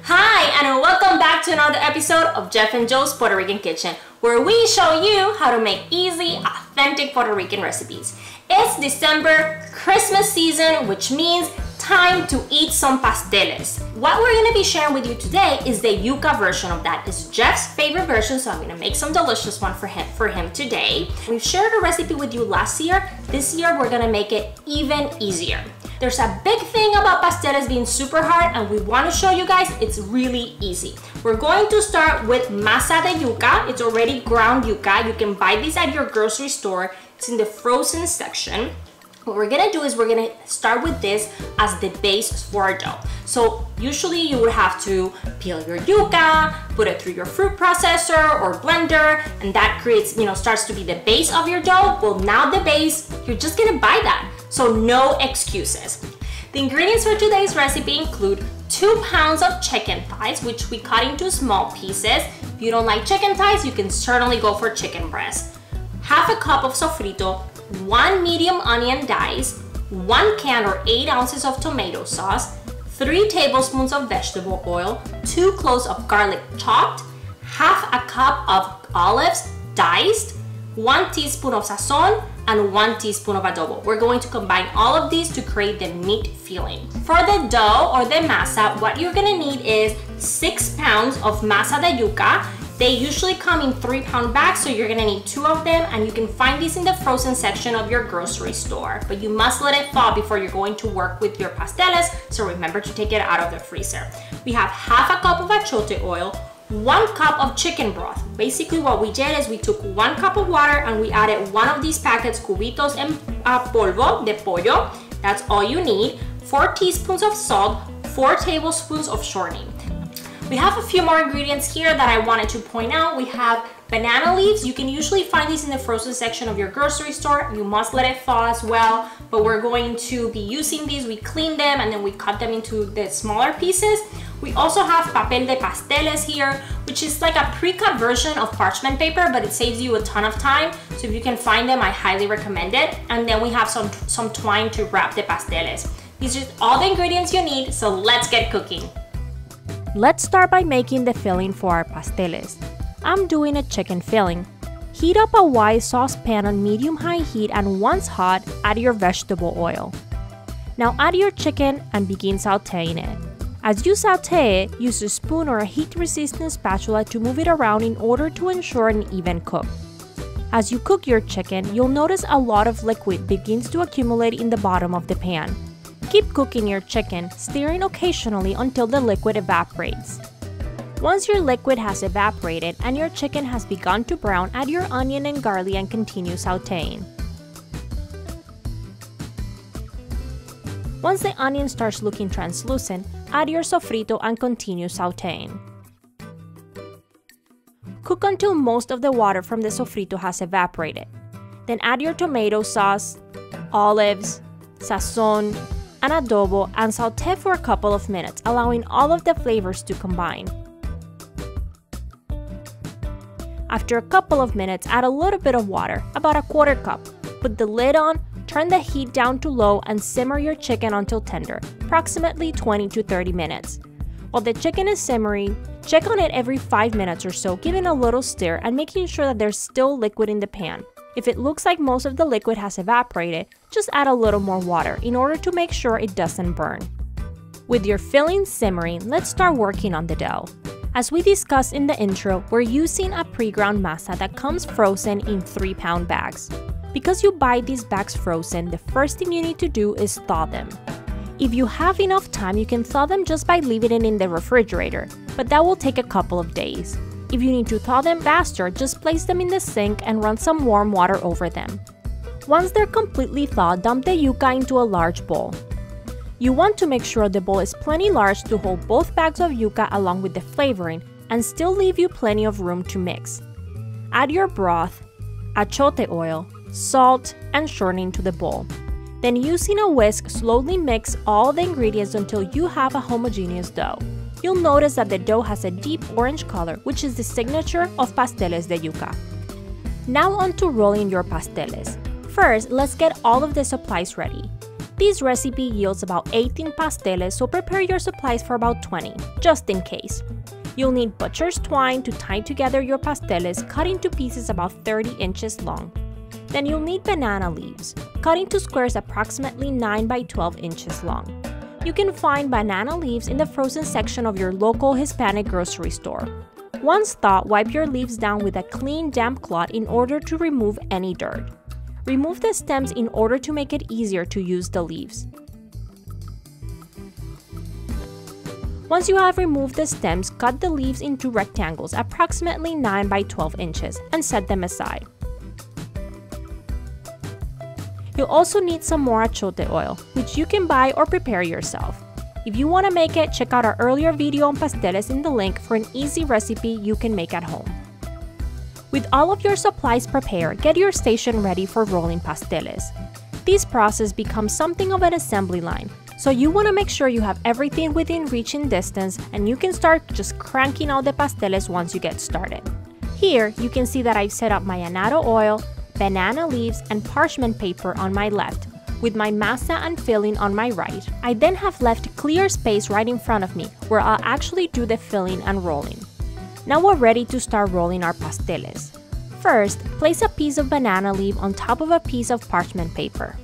Hi, and welcome back to another episode of Jeff and Joe's Puerto Rican Kitchen, where we show you how to make easy, authentic Puerto Rican recipes. It's December, Christmas season, which means time to eat some pasteles. What we're going to be sharing with you today is the yuca version of that. It's Jeff's favorite version, so I'm going to make some delicious one for him today. We've shared a recipe with you last year. This year we're going to make it even easier. There's a big thing about pasteles being super hard, and we want to show you guys it's really easy. We're going to start with masa de yuca. It's already ground yuca. You can buy this at your grocery store. It's in the frozen section. What we're gonna do is we're gonna start with this as the base for our dough. So usually you would have to peel your yuca, put it through your fruit processor or blender, and that creates, starts to be the base of your dough. Well, now the base, you're just gonna buy that. So no excuses. The ingredients for today's recipe include 2 pounds of chicken thighs, which we cut into small pieces. If you don't like chicken thighs, you can certainly go for chicken breast. Half a cup of sofrito, 1 medium onion diced, 1 can or 8 ounces of tomato sauce, 3 tablespoons of vegetable oil, 2 cloves of garlic chopped, half a cup of olives diced, 1 teaspoon of sazon, and 1 teaspoon of adobo. We're going to combine all of these to create the meat filling. For the dough or the masa, what you're gonna need is 6 pounds of masa de yuca. They usually come in 3-pound bags, so you're gonna need 2 of them, and you can find these in the frozen section of your grocery store. But you must let it thaw before you're going to work with your pasteles, so remember to take it out of the freezer. We have half a cup of achote oil, 1 cup of chicken broth. Basically what we did is we took 1 cup of water and we added 1 of these packets, cubitos en polvo de pollo. That's all you need. 4 teaspoons of salt, 4 tablespoons of shortening. We have a few more ingredients here that I wanted to point out. We have banana leaves. You can usually find these in the frozen section of your grocery store. You must let it thaw as well, but we're going to be using these. We clean them and then we cut them into the smaller pieces. We also have papel de pasteles here, which is like a pre-cut version of parchment paper, but it saves you a ton of time. So if you can find them, I highly recommend it. And then we have some twine to wrap the pasteles. These are all the ingredients you need, so let's get cooking. Let's start by making the filling for our pasteles. I'm doing a chicken filling. Heat up a wide saucepan on medium-high heat, and once hot, add your vegetable oil. Now add your chicken and begin sauteing it. As you saute it, use a spoon or a heat-resistant spatula to move it around in order to ensure an even cook. As you cook your chicken, you'll notice a lot of liquid begins to accumulate in the bottom of the pan. Keep cooking your chicken, stirring occasionally until the liquid evaporates. Once your liquid has evaporated and your chicken has begun to brown, add your onion and garlic and continue sauteing. Once the onion starts looking translucent, add your sofrito and continue sauteing. Cook until most of the water from the sofrito has evaporated. Then add your tomato sauce, olives, sazon, and adobo, and saute for a couple of minutes, allowing all of the flavors to combine. After a couple of minutes, add a little bit of water, about a 1/4 cup. Put the lid on, turn the heat down to low, and simmer your chicken until tender, approximately 20 to 30 minutes. While the chicken is simmering, check on it every 5 minutes or so, giving a little stir and making sure that there's still liquid in the pan. If it looks like most of the liquid has evaporated, just add a little more water in order to make sure it doesn't burn. With your filling simmering, let's start working on the dough. As we discussed in the intro, we're using a pre-ground masa that comes frozen in 3-pound bags. Because you buy these bags frozen, the first thing you need to do is thaw them. If you have enough time, you can thaw them just by leaving it in the refrigerator, but that will take a couple of days. If you need to thaw them faster, just place them in the sink and run some warm water over them. Once they're completely thawed, dump the yuca into a large bowl. You want to make sure the bowl is plenty large to hold both bags of yuca along with the flavoring and still leave you plenty of room to mix. Add your broth, achote oil, salt, and shortening to the bowl. Then using a whisk, slowly mix all the ingredients until you have a homogeneous dough. You'll notice that the dough has a deep orange color, which is the signature of pasteles de yuca. Now on to rolling your pasteles. First, let's get all of the supplies ready. This recipe yields about 18 pasteles, so prepare your supplies for about 20, just in case. You'll need butcher's twine to tie together your pasteles, cut into pieces about 30 inches long. Then you'll need banana leaves, cut into squares approximately 9 by 12 inches long. You can find banana leaves in the frozen section of your local Hispanic grocery store. Once thawed, wipe your leaves down with a clean, damp cloth in order to remove any dirt. Remove the stems in order to make it easier to use the leaves. Once you have removed the stems, cut the leaves into rectangles approximately 9 by 12 inches and set them aside. You'll also need some more achiote oil, which you can buy or prepare yourself. If you want to make it, check out our earlier video on pasteles in the link for an easy recipe you can make at home. With all of your supplies prepared, get your station ready for rolling pasteles. This process becomes something of an assembly line, so you want to make sure you have everything within reaching distance and you can start just cranking out the pasteles once you get started. Here, you can see that I've set up my annatto oil, banana leaves, and parchment paper on my left, with my masa and filling on my right. I then have left clear space right in front of me where I'll actually do the filling and rolling. Now we're ready to start rolling our pasteles. First, place a piece of banana leaf on top of a piece of parchment paper.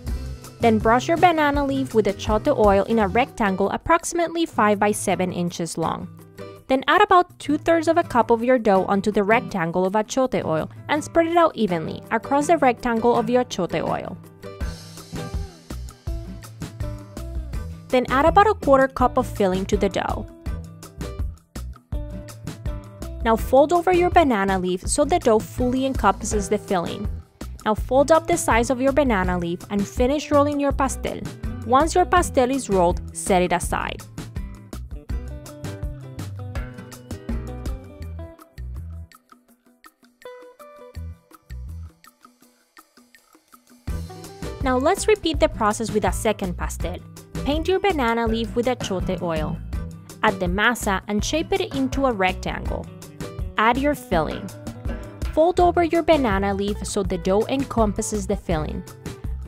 Then brush your banana leaf with achiote oil in a rectangle approximately 5 by 7 inches long. Then add about 2/3 of a cup of your dough onto the rectangle of achiote oil and spread it out evenly across the rectangle of your achiote oil. Then add about 1/4 cup of filling to the dough. Now fold over your banana leaf so the dough fully encompasses the filling. Now fold up the size of your banana leaf and finish rolling your pastel. Once your pastel is rolled, set it aside. Now let's repeat the process with a second pastel. Paint your banana leaf with achiote oil. Add the masa and shape it into a rectangle. Add your filling. Fold over your banana leaf so the dough encompasses the filling.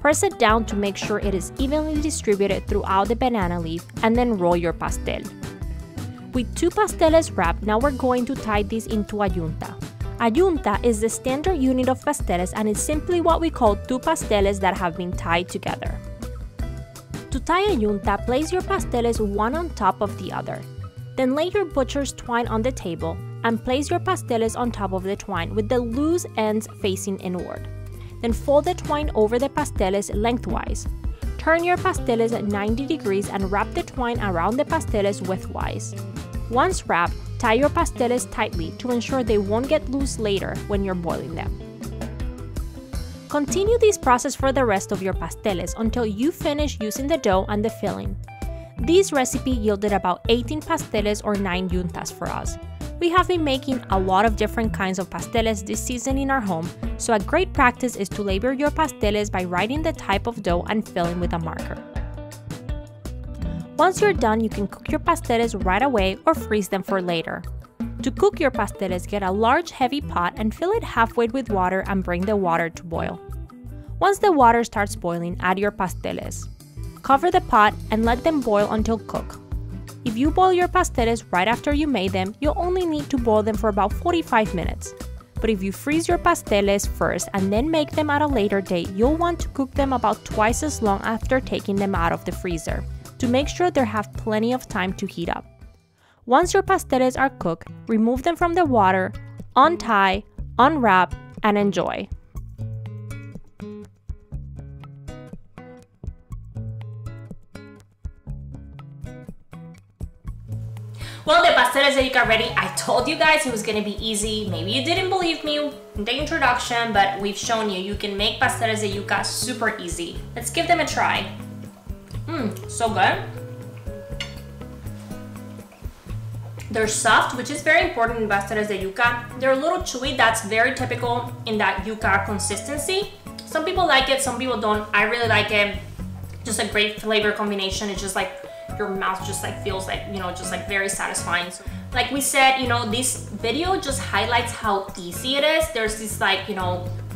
Press it down to make sure it is evenly distributed throughout the banana leaf and then roll your pastel. With 2 pasteles wrapped, now we're going to tie this into a yunta. A yunta is the standard unit of pasteles and is simply what we call 2 pasteles that have been tied together. To tie a yunta, place your pasteles one on top of the other. Then lay your butcher's twine on the table and place your pasteles on top of the twine with the loose ends facing inward. Then fold the twine over the pasteles lengthwise. Turn your pasteles at 90 degrees and wrap the twine around the pasteles widthwise. Once wrapped, tie your pasteles tightly to ensure they won't get loose later when you're boiling them. Continue this process for the rest of your pasteles until you finish using the dough and the filling. This recipe yielded about 18 pasteles or 9 yuntas for us. We have been making a lot of different kinds of pasteles this season in our home, so a great practice is to label your pasteles by writing the type of dough and filling with a marker. Once you're done, you can cook your pasteles right away or freeze them for later. To cook your pasteles, get a large heavy pot and fill it halfway with water and bring the water to boil. Once the water starts boiling, add your pasteles. Cover the pot and let them boil until cooked. If you boil your pasteles right after you made them, you'll only need to boil them for about 45 minutes. But if you freeze your pasteles first and then make them at a later date, you'll want to cook them about twice as long after taking them out of the freezer, to make sure they have plenty of time to heat up. Once your pasteles are cooked, remove them from the water, untie, unwrap, and enjoy. Well, the pasteles de yuca ready. I told you guys it was gonna be easy. Maybe you didn't believe me in the introduction, but we've shown you can make pasteles de yuca super easy. Let's give them a try. So good. They're soft, which is very important in pasteles de yuca. They're a little chewy. That's very typical in that yuca consistency. Some people like it, some people don't. I really like it. Just a great flavor combination. It's just like your mouth just like feels like, just like very satisfying. So, like we said, this video just highlights how easy it is. There's this like,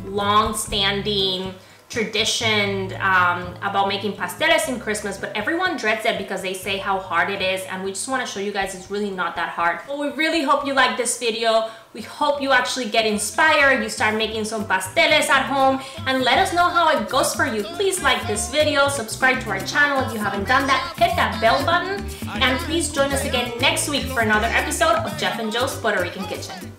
long-standing tradition about making pasteles in Christmas, but everyone dreads it because they say how hard it is, and we just want to show you guys it's really not that hard. But we really hope you like this video. We hope you actually get inspired, you start making some pasteles at home, and let us know how it goes for you. Please like this video, subscribe to our channel if you haven't done that, hit that bell button, and please join us again next week for another episode of Jeff and Joe's Puerto Rican Kitchen.